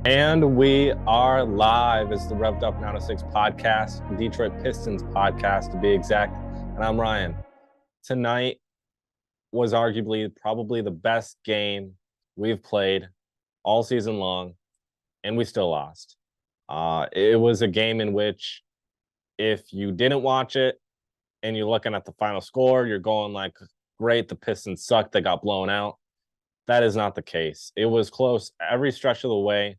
And we are live. It's the Revved Up 906 podcast, Detroit Pistons podcast to be exact. And I'm Ryan. Tonight was arguably probably the best game we've played all season long, and we still lost. It was a game in which if you didn't watch it and you're looking at the final score, you're going like, great, the Pistons suck, they got blown out. That is not the case. It was close every stretch of the way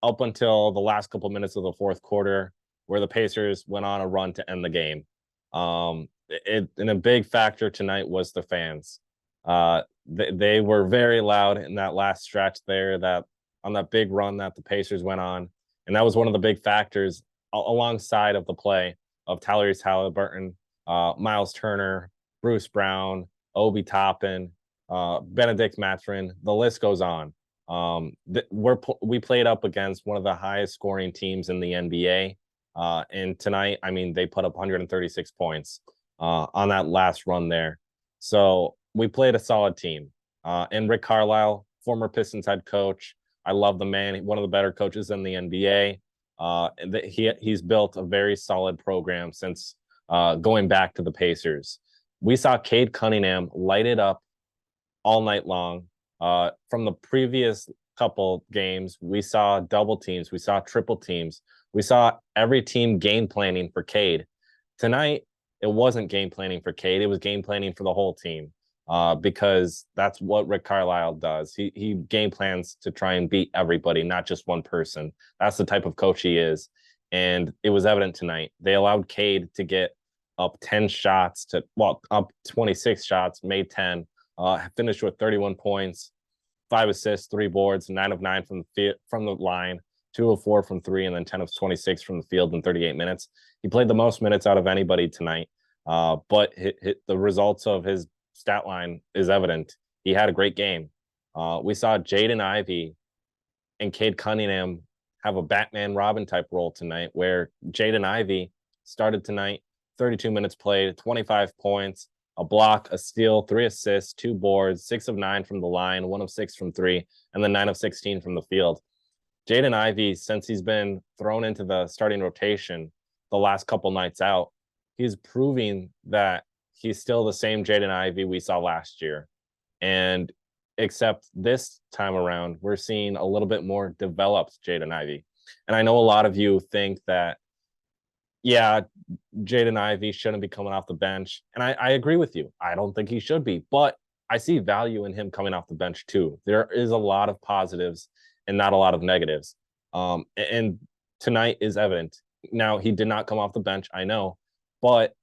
up until the last couple minutes of the fourth quarter, where the Pacers went on a run to end the game. And a big factor tonight was the fans. They were very loud in that last stretch there, that on that big run that the Pacers went on, and that was one of the big factors alongside of the play of Tyrese Halliburton, Miles Turner, Bruce Brown, Obi Toppin, Benedict Mathurin. The list goes on. We played up against one of the highest scoring teams in the NBA. And tonight, I mean, they put up 136 points on that last run there. So we played a solid team. And Rick Carlisle, former Pistons head coach, I love the man. One of the better coaches in the NBA. He's built a very solid program since going back to the Pacers. We saw Cade Cunningham light it up all night long. From the previous couple games, we saw double teams, we saw triple teams, we saw every team game planning for Cade. Tonight, it wasn't game planning for Cade, it was game planning for the whole team, because that's what Rick Carlisle does. He game plans to try and beat everybody, not just one person. That's the type of coach he is, and it was evident tonight. They allowed Cade to get up 10 shots up 26 shots, made 10, finished with 31 points, 5 assists, 3 boards, 9 of 9 from the line, 2 of 4 from 3, and then 10 of 26 from the field in 38 minutes. He played the most minutes out of anybody tonight, but the results of his stat line is evident. He had a great game. We saw Jaden Ivey and Cade Cunningham have a Batman Robin type role tonight, where Jaden Ivey started tonight, 32 minutes played, 25 points, a block, a steal, 3 assists, 2 boards, 6 of 9 from the line, 1 of 6 from 3, and then 9 of 16 from the field. Jaden Ivey, since he's been thrown into the starting rotation the last couple nights out, he's proving that he's still the same Jaden Ivey we saw last year. And except this time around, we're seeing a little bit more developed Jaden Ivey. And I know a lot of you think that, yeah, Jaden Ivey shouldn't be coming off the bench. And I agree with you. I don't think he should be, but I see value in him coming off the bench too. There is a lot of positives and not a lot of negatives. And tonight is evident. Now, he did not come off the bench, I know, but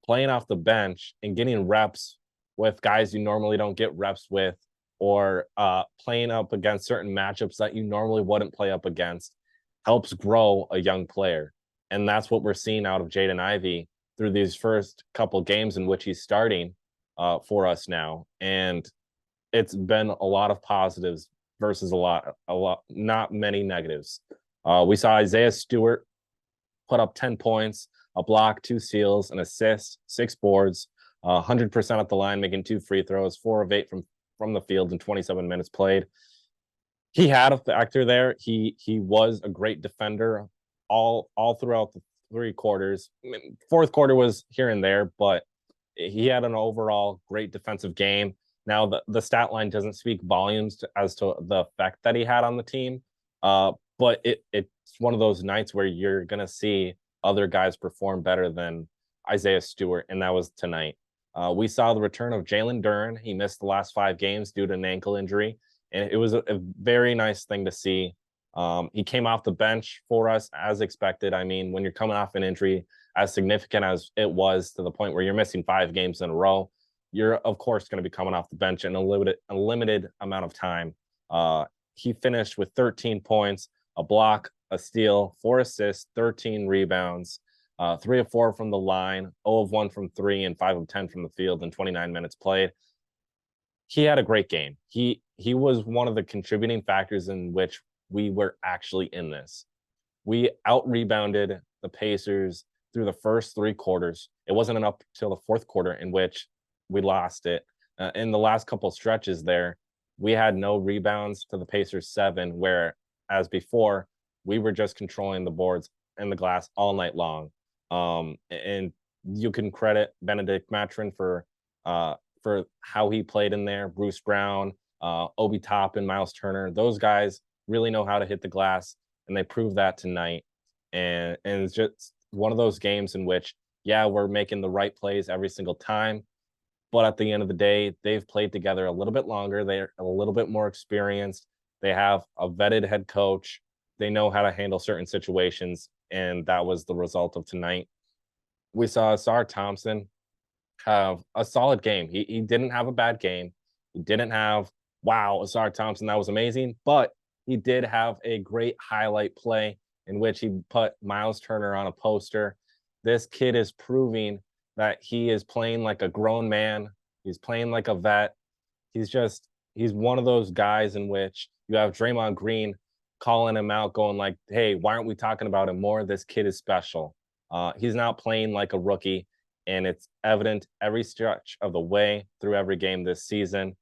playing off the bench and getting reps with guys you normally don't get reps with, or playing up against certain matchups that you normally wouldn't play up against, helps grow a young player. And that's what we're seeing out of Jaden Ivey through these first couple games in which he's starting for us now. And it's been a lot of positives versus a lot, not many negatives. We saw Isaiah Stewart put up 10 points, a block, 2 steals, an assist, 6 boards, 100% at the line, making 2 free throws, 4 of 8 from the field in 27 minutes played. He had a factor there. He was a great defender all throughout the 3 quarters. I mean, fourth quarter was here and there, but he had an overall great defensive game. Now, the stat line doesn't speak volumes as to the effect that he had on the team, but it's one of those nights where you're going to see other guys perform better than Isaiah Stewart, and that was tonight. We saw the return of Jalen Duren. He missed the last 5 games due to an ankle injury, and it was a very nice thing to see. He came off the bench for us as expected. I mean, when you're coming off an injury as significant as it was, to the point where you're missing 5 games in a row, you're of course going to be coming off the bench in a limited amount of time. He finished with 13 points, a block, a steal, 4 assists, 13 rebounds, 3 of 4 from the line, 0 of 1 from 3, and 5 of 10 from the field in 29 minutes played. He had a great game. He was one of the contributing factors in which we were actually in this. We out-rebounded the Pacers through the first 3 quarters. It wasn't up till the fourth quarter in which we lost it. In the last couple stretches there, we had no rebounds to the Pacers 7, where as before, we were just controlling the boards and the glass all night long. And you can credit Benedict Mathurin for how he played in there. Bruce Brown, Obi Toppin, Miles Turner, those guys really know how to hit the glass, and they proved that tonight. And it's just one of those games in which, yeah, we're making the right plays every single time, but at the end of the day, they've played together a little bit longer. They're a little bit more experienced. They have a vetted head coach. They know how to handle certain situations, and that was the result of tonight. We saw Asar Thompson have a solid game. He didn't have a bad game. He didn't have, wow, Asar Thompson, that was amazing. But he did have a great highlight play in which he put Miles Turner on a poster. This kid is proving that he is playing like a grown man. He's playing like a vet. He's one of those guys in which you have Draymond Green calling him out, going like, "Hey, why aren't we talking about him more? This kid is special." He's not playing like a rookie, and it's evident every stretch of the way through every game this season.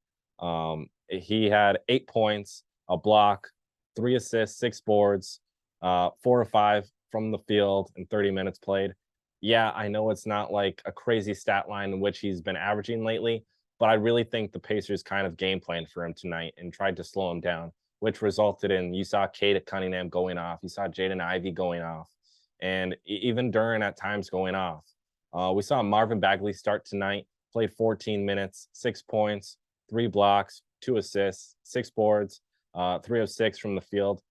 He had 8 points, a block, 3 assists, 6 boards, 4 or 5 from the field in 30 minutes played. Yeah, I know it's not like a crazy stat line in which he's been averaging lately, but I really think the Pacers kind of game planned for him tonight and tried to slow him down, which resulted in, you saw Cade Cunningham going off, you saw Jaden Ivey going off, and even Duran at times going off. We saw Marvin Bagley start tonight, played 14 minutes, 6 points, 3 blocks, 2 assists, 6 boards, 3 of 6 from the field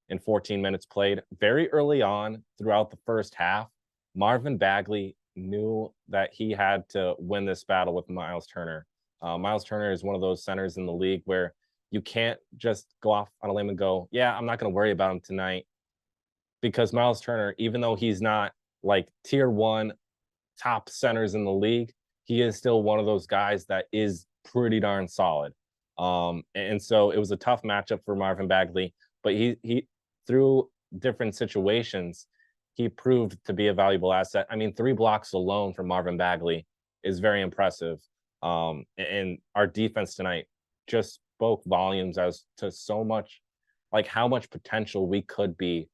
in 14 minutes played. Very early on throughout the first half, Marvin Bagley knew that he had to win this battle with Miles Turner. Miles Turner is one of those centers in the league where you can't just go off on a limb and go, yeah, I'm not going to worry about him tonight. Because Miles Turner, even though he's not like tier one top centers in the league, he is still one of those guys that is pretty darn solid. And so it was a tough matchup for Marvin Bagley, but he through different situations, he proved to be a valuable asset. I mean, 3 blocks alone from Marvin Bagley is very impressive. And our defense tonight just spoke volumes as to so much, like how much potential we could be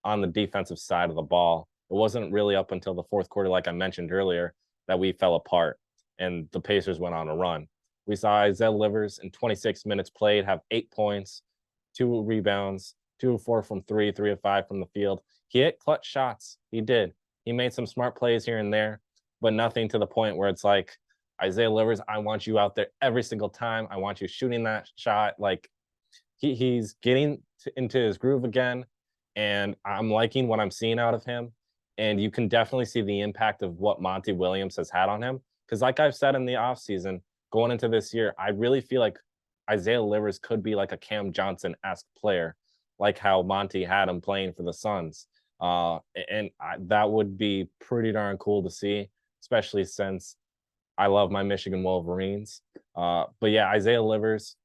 on the defensive side of the ball. It wasn't really up until the fourth quarter, like I mentioned earlier, that we fell apart and the Pacers went on a run. We saw Isaiah Livers in 26 minutes played have 8 points, 2 rebounds, 2 of 4 from three, 3 of 5 from the field. He hit clutch shots. He did. He made some smart plays here and there, but nothing to the point where it's like, Isaiah Livers, I want you out there every single time. I want you shooting that shot. Like he's getting into his groove again, and I'm liking what I'm seeing out of him. And you can definitely see the impact of what Monty Williams has had on him. Because like I've said in the offseason, going into this year, I really feel like Isaiah Livers could be like a Cam Johnson-esque player, like how Monty had him playing for the Suns. That would be pretty darn cool to see, especially since I love my Michigan Wolverines. But yeah, Isaiah Livers,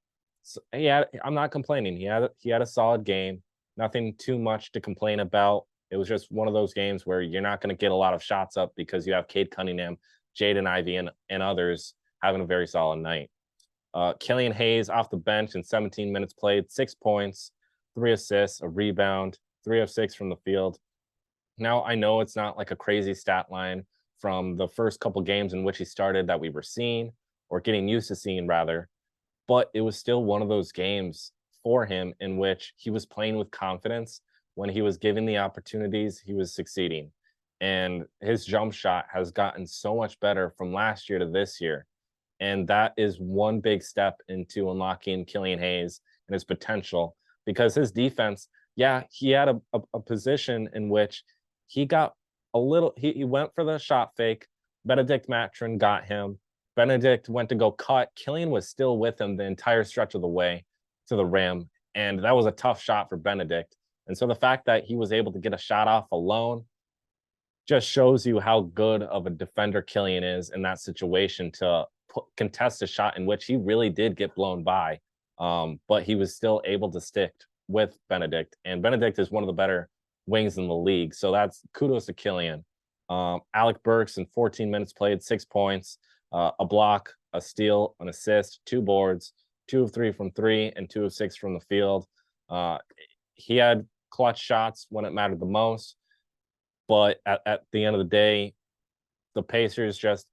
I'm not complaining. He had a solid game. Nothing too much to complain about. It was just one of those games where you're not going to get a lot of shots up because you have Cade Cunningham, Jaden Ivey, and others having a very solid night. Killian Hayes off the bench in 17 minutes played, 6 points, 3 assists, a rebound, 3 of 6 from the field. Now, I know it's not like a crazy stat line from the first couple games in which he started that we were seeing, or getting used to seeing rather, but it was still one of those games for him in which he was playing with confidence. When he was given the opportunities, he was succeeding. And his jump shot has gotten so much better from last year to this year. And that is one big step into unlocking Killian Hayes and his potential, because his defense, yeah, he had a position in which he got a little, he went for the shot fake. Benedict Mathurin got him. Benedict went to go cut. Killian was still with him the entire stretch of the way to the rim. And that was a tough shot for Benedict. And so the fact that he was able to get a shot off alone just shows you how good of a defender Killian is in that situation to contest a shot in which he really did get blown by. But he was still able to stick with Benedict. And Benedict is one of the better wings in the league. So that's kudos to Killian. Alec Burks in 14 minutes played, 6 points, a block, a steal, an assist, 2 boards, 2 of 3 from three, and 2 of 6 from the field. he had clutch shots when it mattered the most. But at the end of the day, the Pacers just,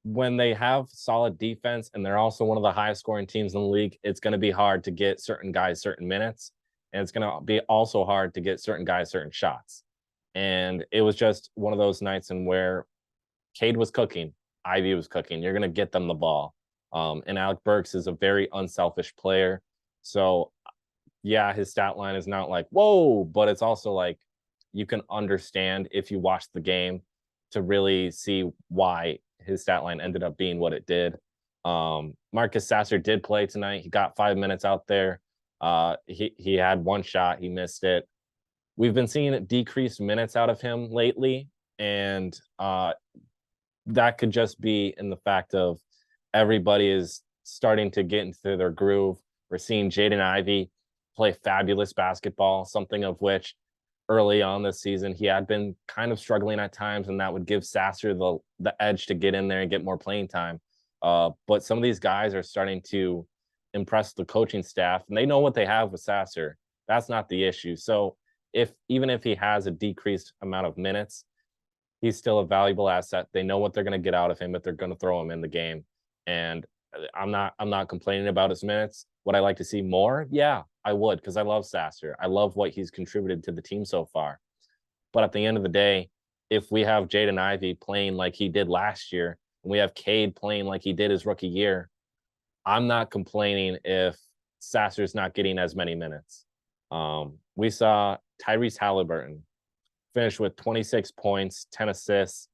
when they have solid defense and they're also one of the highest scoring teams in the league, it's going to be hard to get certain guys certain minutes. And it's going to be also hard to get certain guys certain shots. And it was just one of those nights in where Cade was cooking, Ivy was cooking. You're going to get them the ball. And Alec Burks is a very unselfish player. So, yeah, his stat line is not like, whoa, but it's also like you can understand if you watch the game to really see why his stat line ended up being what it did. Marcus Sasser did play tonight. He got 5 minutes out there. He had one shot. He missed it. We've been seeing decreased minutes out of him lately, and that could just be in the fact of everybody is starting to get into their groove. We're seeing Jaden Ivey play fabulous basketball, something of which early on this season he had been kind of struggling at times, and that would give Sasser the edge to get in there and get more playing time. But some of these guys are starting to impress the coaching staff, and they know what they have with Sasser. That's not the issue. So even if he has a decreased amount of minutes, he's still a valuable asset. They know what they're going to get out of him if they're going to throw him in the game. And I'm not complaining about his minutes. Would I like to see more? Yeah, I would, because I love Sasser. I love what he's contributed to the team so far. But at the end of the day, if we have Jaden Ivey playing like he did last year, and we have Cade playing like he did his rookie year, I'm not complaining if Sasser's not getting as many minutes. We saw Tyrese Halliburton finish with 26 points, 10 assists,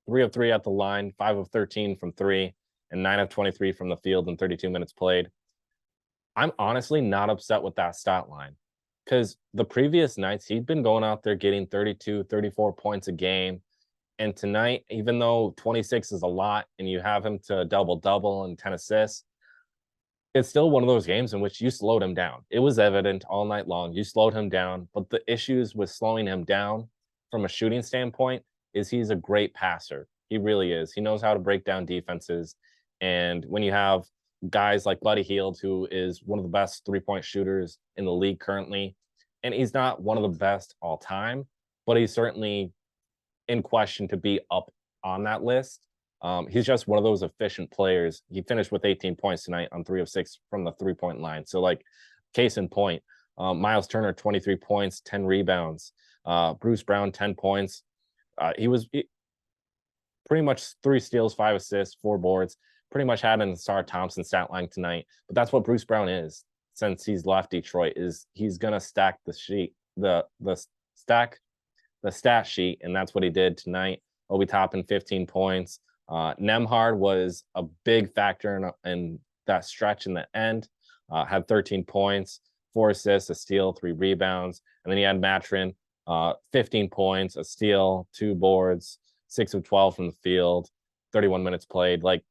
3 of 3 at the line, 5 of 13 from 3, and 9 of 23 from the field in 32 minutes played. I'm honestly not upset with that stat line, because the previous nights he'd been going out there getting 32, 34 points a game. And tonight, even though 26 is a lot and you have him to double-double and 10 assists, it's still one of those games in which you slowed him down. It was evident all night long. You slowed him down. But the issues with slowing him down from a shooting standpoint is he's a great passer. He really is. He knows how to break down defenses. And when you have guys like Buddy Hield, who is one of the best three-point shooters in the league currently, and he's not one of the best all time, but he's certainly in question to be up on that list. He's just one of those efficient players. He finished with 18 points tonight on 3 of 6 from the three-point line. So, like, case in point, Miles Turner, 23 points, 10 rebounds. Bruce Brown, 10 points. He pretty much 3 steals, 5 assists, 4 boards. Pretty much had an Ausar Thompson stat line tonight. But that's what Bruce Brown is since he's left Detroit, is he's going to stack the sheet, the stat sheet, and that's what he did tonight. Obi Toppin, 15 points. Nembhard was a big factor in that stretch in the end. Had 13 points, 4 assists, a steal, 3 rebounds. And then he had Matrin, 15 points, a steal, 2 boards, 6 of 12 from the field, 31 minutes played. Like,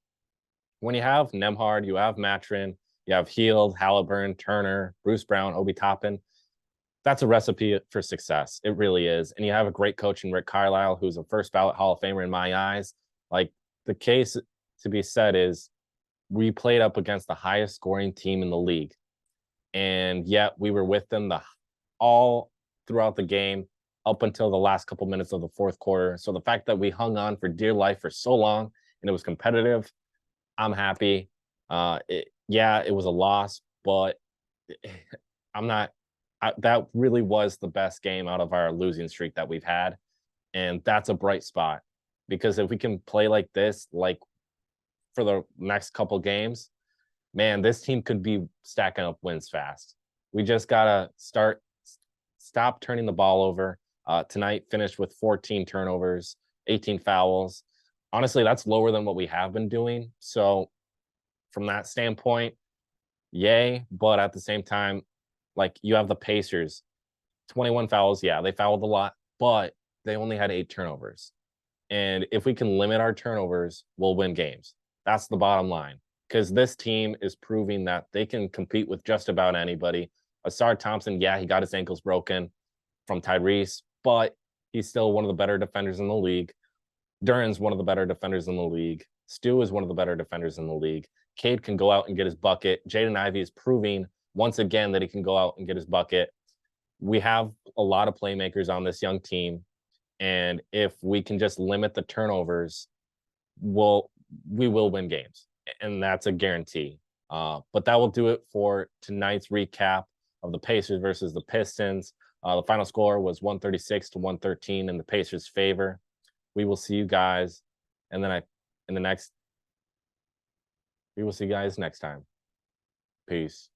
when you have Nembhard, you have Matrin, you have Hield, Halliburton, Turner, Bruce Brown, Obi Toppin. That's a recipe for success. It really is. And you have a great coach in Rick Carlisle, who's a first ballot Hall of Famer in my eyes. Like, the case to be said is we played up against the highest scoring team in the league. And yet we were with them all throughout the game up until the last couple minutes of the fourth quarter. So the fact that we hung on for dear life for so long and it was competitive, I'm happy. It was a loss, but that really was the best game out of our losing streak that we've had. And that's a bright spot, because if we can play like this, like for the next couple games, man, this team could be stacking up wins fast. We just got to stop turning the ball over. Tonight finished with 14 turnovers, 18 fouls. Honestly, that's lower than what we have been doing. So from that standpoint, yay. But at the same time, like, you have the Pacers, 21 fouls. Yeah, they fouled a lot, but they only had 8 turnovers. And if we can limit our turnovers, we'll win games. That's the bottom line, because this team is proving that they can compete with just about anybody. Ausar Thompson, yeah, he got his ankles broken from Tyrese, but he's still one of the better defenders in the league. Duran's one of the better defenders in the league. Stu is one of the better defenders in the league. Cade can go out and get his bucket. Jaden Ivey is proving once again that he can go out and get his bucket. We have a lot of playmakers on this young team, and if we can just limit the turnovers, we will win games, and that's a guarantee. But that will do it for tonight's recap of the Pacers versus the Pistons. The final score was 136 to 113 in the Pacers' favor. We will see you guys, and then we will see you guys next time. Peace.